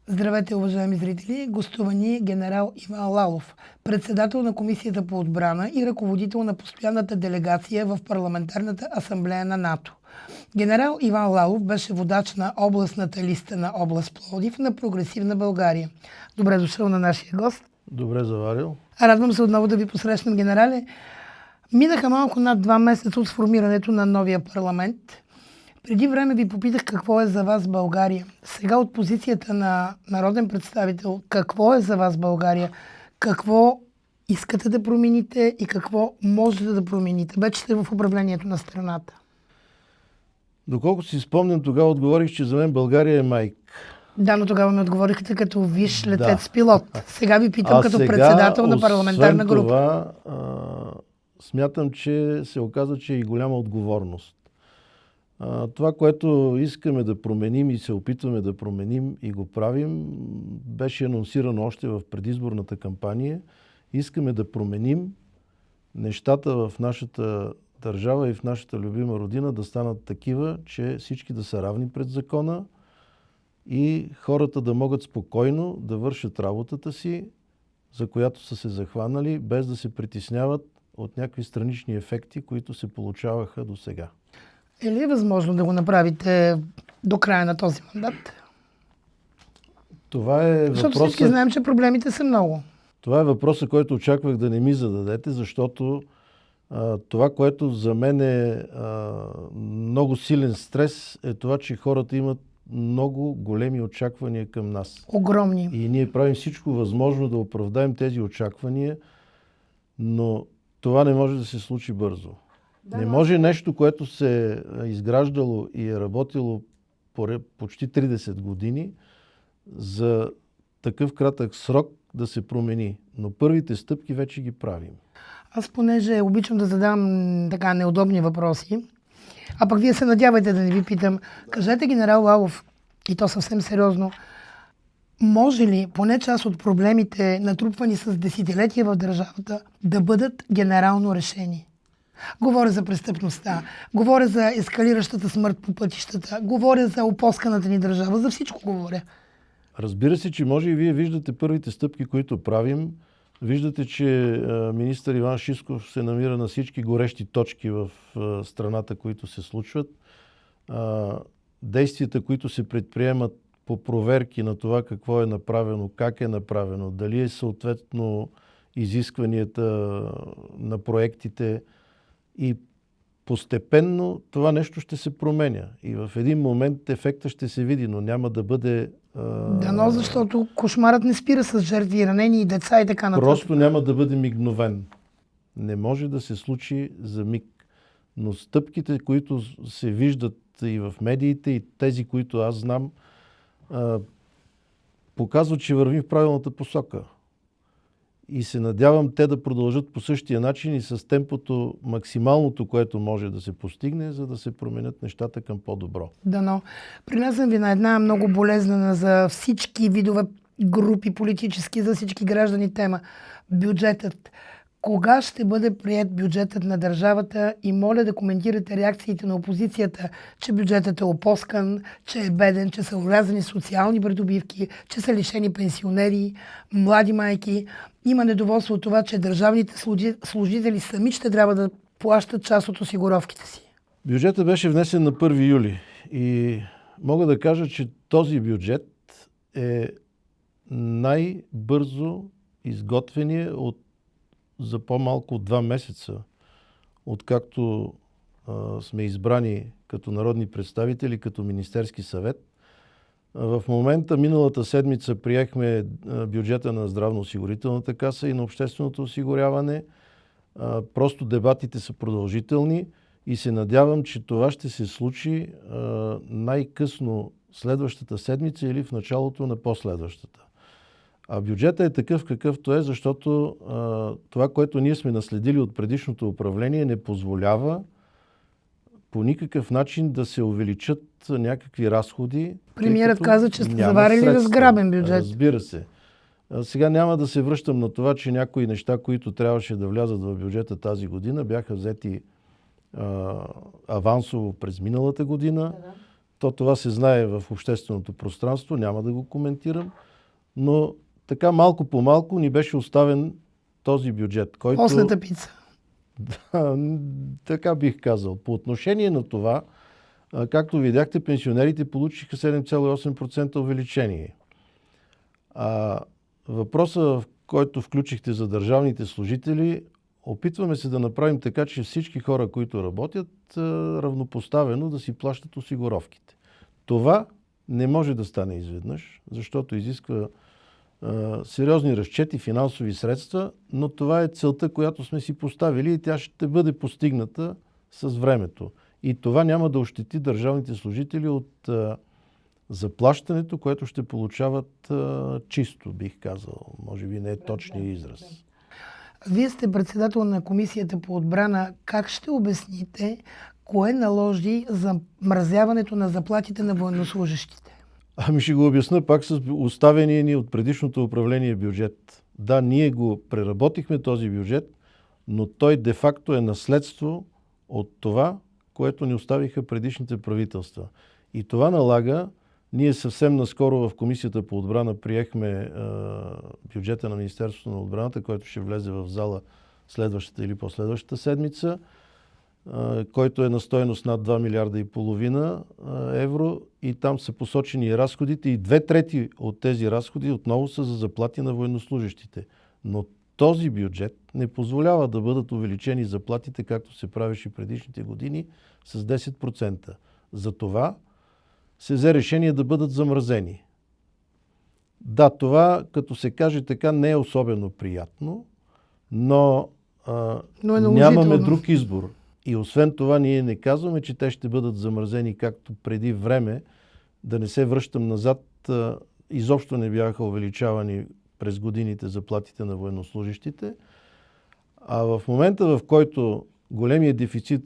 Здравейте, уважаеми зрители! Гостува ни генерал Иван Лалов, председател на Комисията по отбрана и ръководител на постоянната делегация в Парламентарната асамблея на НАТО. Генерал Иван Лалов беше водач на областната листа на област Пловдив на Прогресивна България. Добре дошъл на нашия гост. Добре заварил. Радвам се отново да ви посрещнем, генерале. Минаха малко над 2 месеца от сформирането на новия парламент. Преди време ви попитах какво е за вас България. Сега от позицията на народен представител, какво е за вас България? Какво искате да промените и какво можете да промените? Вече сте в управлението на страната. Доколкото си спомням, тогава отговорих, че за мен България е майка. Да, но тогава ми отговорихте като висш летец пилот. Сега ви питам като сега, председател на парламентарна група. Това, смятам, че се оказа, че е и голяма отговорност. Това, което искаме да променим и се опитваме да променим и го правим, беше анонсирано още в предизборната кампания. Искаме да променим нещата в нашата държава и в нашата любима родина да станат такива, че всички да са равни пред закона и хората да могат спокойно да вършат работата си, за която са се захванали, без да се притесняват от някакви странични ефекти, които се получаваха до сега. Е ли е възможно да го направите до края на този мандат? Това е Защото всички знаем, че проблемите са много. Това е въпросът, който очаквах да не ми зададете, защото това, което за мен е много силен стрес, е това, че хората имат много големи очаквания към нас. Огромни. И ние правим всичко възможно да оправдаем тези очаквания, но това не може да се случи бързо. Не може нещо, което се е изграждало и е работило почти 30 години, за такъв кратък срок да се промени. Но първите стъпки вече ги правим. Аз понеже обичам да задавам така неудобни въпроси, а пък вие се надявайте да не ви питам. Кажете, генерал Лалов, и то съвсем сериозно, може ли поне част от проблемите, натрупвани с десетилетия в държавата, да бъдат генерално решени? Говоря за престъпността, говоря за ескалиращата смърт по пътищата, говоря за опосканата ни държава, за всичко говоря. Разбира се, че може и вие виждате първите стъпки, които правим. Виждате, че министър Иван Шишков се намира на всички горещи точки в страната, които се случват. Действията, които се предприемат по проверки на това какво е направено, как е направено, дали е съответно изискванията на проектите, и постепенно това нещо ще се променя. И в един момент ефекта ще се види, но няма да бъде... Дано, защото кошмарът не спира с жертви, ранени и деца и така нататък. Просто няма да бъде мигновен. Не може да се случи за миг. Но стъпките, които се виждат и в медиите, и тези, които аз знам, показват, че вървим в правилната посока. И се надявам те да продължат по същия начин и с темпото максималното, което може да се постигне, за да се променят нещата към по-добро. Дано. Принасям ви на една много болезнена за всички видове групи политически, за всички граждани тема. Бюджетът. Кога ще бъде прият бюджетът на държавата и моля да коментирате реакциите на опозицията, че бюджетът е опоскан, че е беден, че са урязани социални придобивки, че са лишени пенсионери, млади майки. Има недоволство от това, че държавните служители сами ще трябва да плащат част от осигуровките си. Бюджетът беше внесен на 1 юли и мога да кажа, че този бюджет е най-бързо изготвения за по-малко от 2 месеца, откакто сме избрани като народни представители, като Министерски съвет. В момента, миналата седмица, приехме бюджета на Здравноосигурителната каса и на Общественото осигуряване. Просто дебатите са продължителни и се надявам, че това ще се случи най-късно следващата седмица или в началото на последващата. А бюджетът е такъв какъвто е, защото това, което ние сме наследили от предишното управление, не позволява по никакъв начин да се увеличат някакви разходи. Премиерът каза, че сте заварили разграбен бюджет. Разбира се. Сега няма да се връщам на това, че някои неща, които трябваше да влязат в бюджета тази година, бяха взети авансово през миналата година. това се знае в общественото пространство, няма да го коментирам, но така малко по малко ни беше оставен този бюджет, който... Постната пица. Да, така бих казал. По отношение на това, както видяхте, пенсионерите получиха 7,8% увеличение. Въпросът, в който включихте за държавните служители, опитваме се да направим така, че всички хора, които работят, равнопоставено да си плащат осигуровките. Това не може да стане изведнъж, защото изисква сериозни разчети, финансови средства, но това е целта, която сме си поставили и тя ще бъде постигната с времето. И това няма да ощети държавните служители от заплащането, което ще получават чисто, бих казал. Може би не е точният израз. Вие сте председател на Комисията по отбрана. Как ще обясните кое наложи замразяването на заплатите на военнослужещите? Ами ще го обясна пак с оставения ни от предишното управление бюджет. Да, ние го преработихме този бюджет, но той де-факто е наследство от това, което ни оставиха предишните правителства. И това налага, ние съвсем наскоро в Комисията по отбрана приехме бюджета на Министерството на отбраната, който ще влезе в зала следващата или последващата седмица, който е на стойност над 2 милиарда и половина евро и там са посочени разходите и 2/3 от тези разходи отново са за заплати на военнослужещите. Но този бюджет не позволява да бъдат увеличени заплатите, както се правеше предишните години, с 10%. Затова се взе решение да бъдат замразени. Да, това, като се каже така, не е особено приятно, но нямаме друг избор. И освен това, ние не казваме, че те ще бъдат замразени както преди време, да не се връщам назад, изобщо не бяха увеличавани през годините заплатите на военнослужещите. А в момента, в който големият дефицит,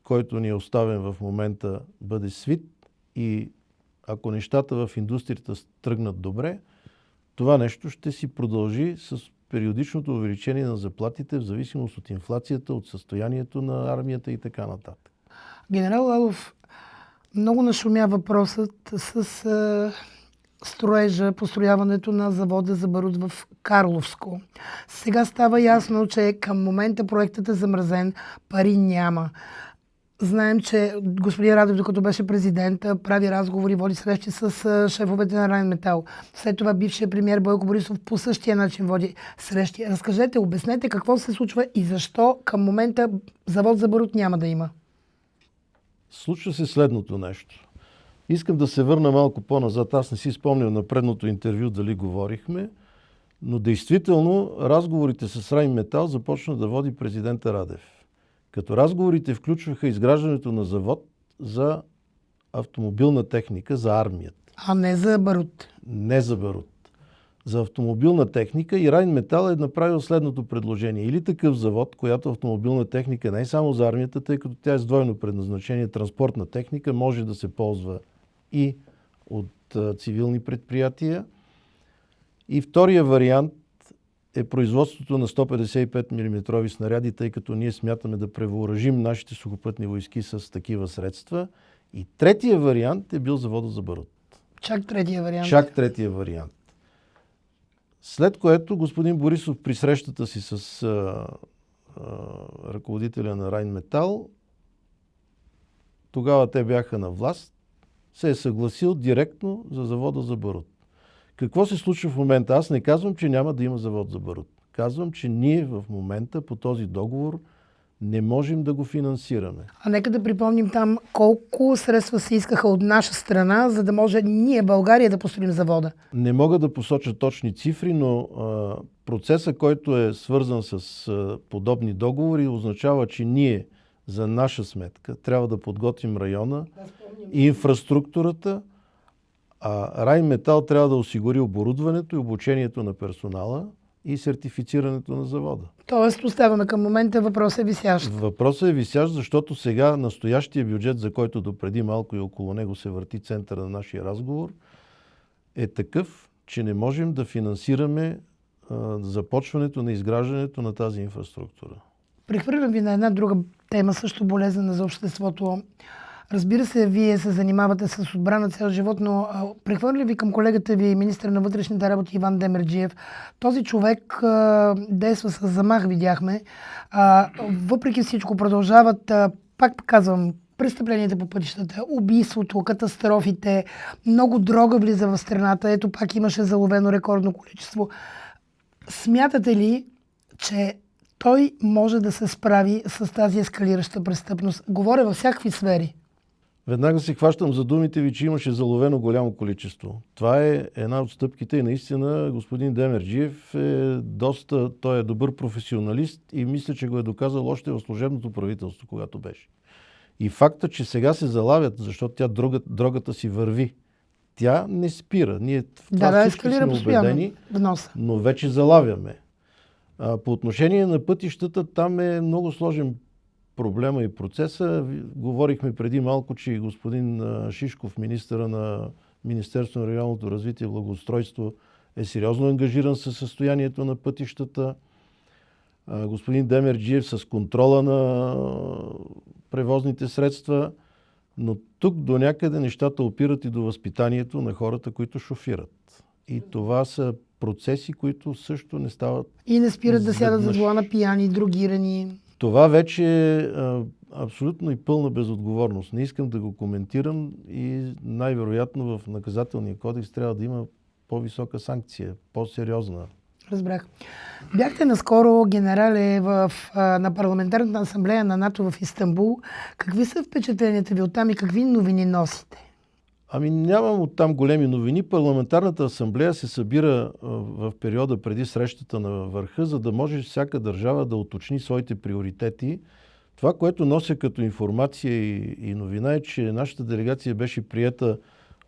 който ни е оставен в момента, бъде свит и ако нещата в индустрията тръгнат добре, това нещо ще си продължи с периодичното увеличение на заплатите в зависимост от инфлацията, от състоянието на армията и така нататък. Генерал Лалов, много нашумя въпросът с построяването на завода за барут в Карловско. Сега става ясно, че към момента проектът е замразен, пари няма. Знаем, че господин Радев, докато беше президент, прави разговори, води срещи с шефовете на Райнметал. След това бившият премиер Бойко Борисов по същия начин води срещи. Разкажете, обяснете какво се случва и защо към момента завод за барут няма да има. Случва се следното нещо. Искам да се върна малко по-назад. Аз не си спомням на предното интервю дали говорихме, но действително разговорите с Райнметал започна да води президента Радев. Като разговорите включваха изграждането на завод за автомобилна техника за армията. А не за барут. Не за барут. За автомобилна техника и Райнметал е направил следното предложение. Или такъв завод, която автомобилна техника не е само за армията, тъй като тя е с двойно предназначение, транспортна техника, може да се ползва и от цивилни предприятия. И втория вариант е производството на 155 мм снаряди, тъй като ние смятаме да превъоръжим нашите сухопътни войски с такива средства. И третия вариант е бил завода за барут. Чак третия вариант. Чак третия вариант. След което господин Борисов при срещата си с ръководителя на Райнметал, тогава те бяха на власт, се е съгласил директно за завода за барут. Какво се случва в момента? Аз не казвам, че няма да има завод за барут. Казвам, че ние в момента по този договор не можем да го финансираме. А нека да припомним там колко средства се искаха от наша страна, за да може ние, България, да построим завода. Не мога да посоча точни цифри, но процесът, който е свързан с подобни договори, означава, че ние за наша сметка трябва да подготвим района и инфраструктурата, а Райнметал трябва да осигури оборудването и обучението на персонала и сертифицирането на завода. Тоест, оставаме към момента, въпросът е висящ. Въпросът е висящ, защото сега настоящия бюджет, за който допреди малко и около него се върти центъра на нашия разговор, е такъв, че не можем да финансираме започването на изграждането на тази инфраструктура. Прехвърлям ви на една друга тема, също болезнена за обществото. Разбира се, вие се занимавате с отбрана цял живот, но прехвърля ви към колегата ви, министър на вътрешните работи Иван Демерджиев. Този човек действа с замах, видяхме. Въпреки всичко продължават, пак казвам, престъпленията по пътищата, убийството, катастрофите, много дрога влиза в страната. Ето пак имаше заловено рекордно количество. Смятате ли, че той може да се справи с тази ескалираща престъпност? Говоря във всякакви сфери. Веднага се хващам за думите ви, че имаше заловено голямо количество. Това е една от стъпките и наистина господин Демерджиев той е добър професионалист и мисля, че го е доказал още в служебното правителство, когато беше. И факта, че сега се залавят, защото дрогата си върви. Тя не спира. Ние в това всички сме убедени, но вече залавяме. По отношение на пътищата, там е много сложен проблема и процеса. Говорихме преди малко, че и господин Шишков, министъра на Министерството на регионалното развитие и благоустройство, е сериозно ангажиран със състоянието на пътищата. Господин Демерджиев с контрола на превозните средства, но тук до някъде нещата опират и до възпитанието на хората, които шофират. И това са процеси, които също не стават. И не спират да сядат за вола пияни, другирани. Това вече е абсолютно и пълна безотговорност. Не искам да го коментирам и най-вероятно в наказателния кодекс трябва да има по-висока санкция, по-сериозна. Разбрах. Бяхте наскоро генерале на парламентарната асамблея на НАТО в Истанбул. Какви са впечатленията ви оттам и какви новини носите? Нямам оттам големи новини. Парламентарната асамблея се събира в периода преди срещата на върха, за да може всяка държава да уточни своите приоритети. Това, което нося като информация и новина е, че нашата делегация беше приета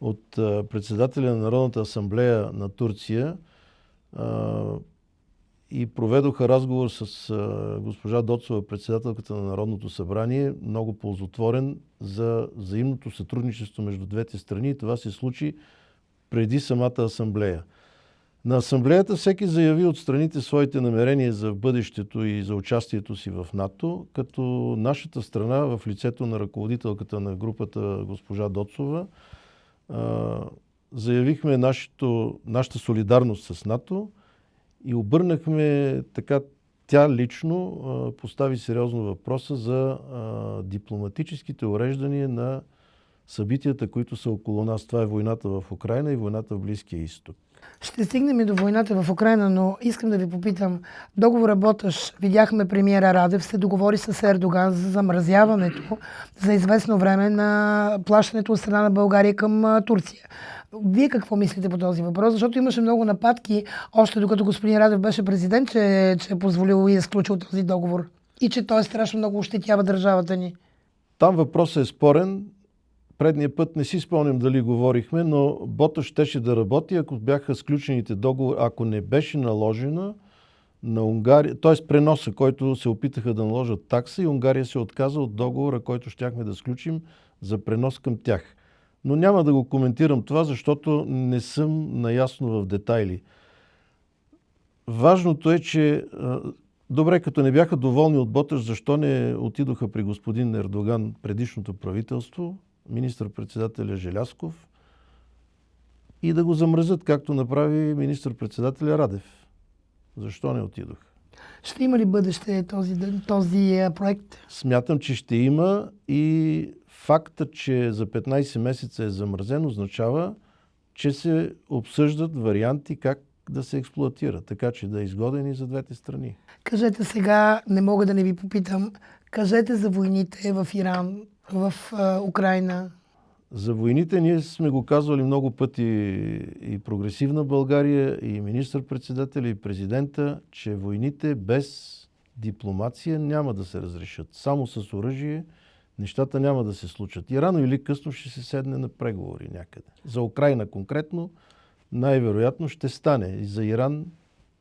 от председателя на Народната асамблея на Турция и проведоха разговор с госпожа Доцова, председателката на Народното събрание, много ползотворен за взаимното сътрудничество между двете страни. И това се случи преди самата асамблея. На асамблеята всеки заяви от страните своите намерения за бъдещето и за участието си в НАТО, като нашата страна в лицето на ръководителката на групата госпожа Доцова заявихме нашата солидарност с НАТО и обърнахме така, тя лично постави сериозно въпроса за дипломатическите уреждания на събитията, които са около нас. Това е войната в Украйна и войната в Близкия изток. Ще стигнем и до войната в Украйна, но искам да ви попитам. Договора Боташ, видяхме премиера Радев, се договори с Ердоган за замразяването за известно време на плащането от страна на България към Турция. Вие какво мислите по този въпрос? Защото имаше много нападки, още докато господин Радев беше президент, че е позволил и е сключил този договор. И че той страшно много ощетява държавата ни. Там въпросът е спорен. Предния път не си спомням дали говорихме, но Боташ щеше да работи, ако бяха сключените договори, ако не беше наложена на Унгария, т.е. преноса, който се опитаха да наложат такса и Унгария се отказа от договора, който щяхме да сключим за пренос към тях. Но няма да го коментирам това, защото не съм наясно в детайли. Важното е, че добре, като не бяха доволни от Боташ, защо не отидоха при господин Ердоган, предишното правителство, министър-председателя Желязков, и да го замръзят, както направи министър-председателя Радев. Защо не отидох? Ще има ли бъдеще този проект? Смятам, че ще има и факта, че за 15 месеца е замразен, означава, че се обсъждат варианти как да се експлоатира, така че да е изгоден и за двете страни. Кажете сега, не мога да не ви попитам, кажете за войните в Иран, в Украйна. За войните ние сме го казвали много пъти и Прогресивна България, и министър-председателя, и президента, че войните без дипломация няма да се разрешат. Само с оръжие нещата няма да се случат. И рано или късно ще се седне на преговори някъде. За Украйна конкретно най-вероятно ще стане. И за Иран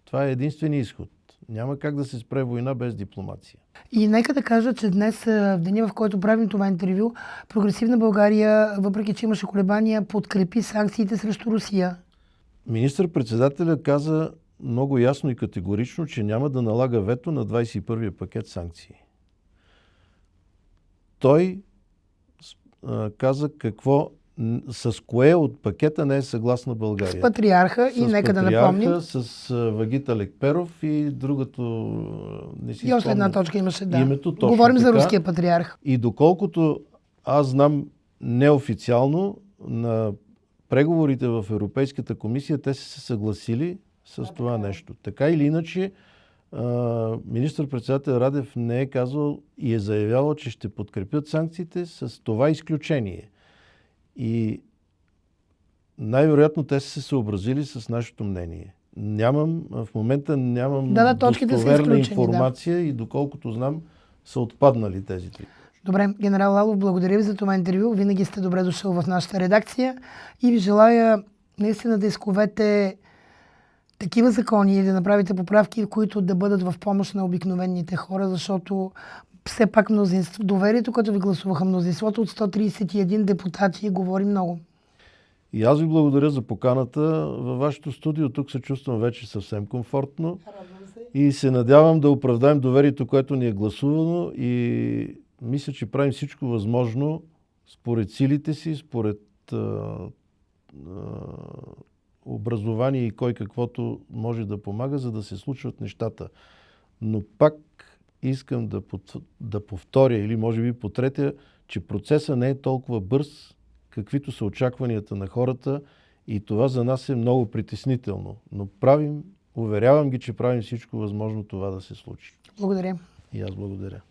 това е единственият изход. Няма как да се спре война без дипломация. И нека да кажа, че днес, в деня, в който правим това интервю, Прогресивна България, въпреки че имаше колебания, подкрепи санкциите срещу Русия. Министър-председателя каза много ясно и категорично, че няма да налага вето на 21-я пакет санкции. Той каза с кое от пакета не е съгласна България. С патриарха и нека да напомним. С Вагита Лекперов и другото не си И още една спомням точка имаше, да. името. Говорим за така. руския патриарх. И доколкото аз знам неофициално, на преговорите в Европейската комисия те са се съгласили с това нещо. Така или иначе, министър-председател Радев не е казал и е заявявал, че ще подкрепят санкциите с това изключение. И най-вероятно те са се съобразили с нашето мнение. В момента нямам достоверна информация и доколкото знам, са отпаднали тези три. Добре, генерал Лалов, благодаря ви за това интервю. Винаги сте добре дошъл в нашата редакция и ви желая наистина да изковете такива закони и да направите поправки, които да бъдат в помощ на обикновените хора, защото все пак доверието, което ви гласуваха мнозинството от 131 депутати, говори много. И аз ви благодаря за поканата във вашето студио. Тук се чувствам вече съвсем комфортно. И се надявам да оправдаем доверието, което ни е гласувано, и мисля, че правим всичко възможно според силите си, според образование и кой каквото може да помага, за да се случват нещата. Но пак искам да повторя, или може би потретя, че процесът не е толкова бърз, каквито са очакванията на хората, и това за нас е много притеснително. Но уверявам ги, че правим всичко възможно това да се случи. Благодаря. И аз благодаря.